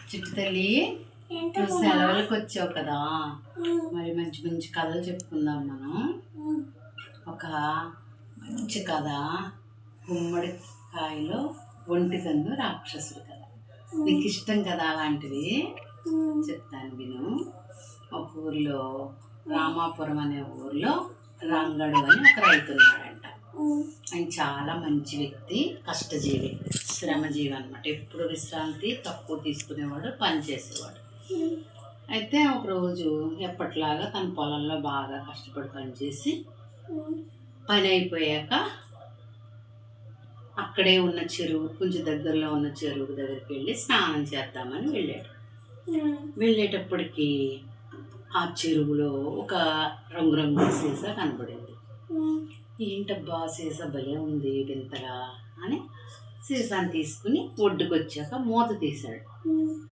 చిట్టు తల్లి, నువ్వు సెలవులకు వచ్చావు కదా, మరి మంచి మంచి కథలు చెప్పుకుందాం మనం. ఒక మంచి కథ, గుమ్మడికాయలో ఒంటికన్ను రాక్షసుడు కథ. నీకు ఇష్టం కదా అలాంటివి, చెప్తాను విను. ఒక ఊర్లో, రామాపురం అనే ఊర్లో రంగడు అని ఒక రైతు ఉన్నాడంట. ఆయన చాలా మంచి వ్యక్తి, కష్టజీవి, శ్రమజీవి అనమాట. ఎప్పుడు విశ్రాంతి తక్కువ తీసుకునేవాడు, పని చేసేవాడు. అయితే ఒకరోజు ఎప్పటిలాగా తన పొలంలో బాగా కష్టపడి పనిచేసి పని అయిపోయాక అక్కడే ఉన్న చెరువు, కొంచెం దగ్గరలో ఉన్న చెరువు దగ్గరికి వెళ్ళి స్నానం చేద్దామని వెళ్ళాడు. వెళ్ళేటప్పటికి ఆ చెరువులో ఒక రంగురంగుల సీసా కనబడింది. ఏంటబ్బా సీసా భలే ఉంది వింతగా అని సీసాని తీసుకుని ఒడ్డుకొచ్చాక మూత తీశాడు.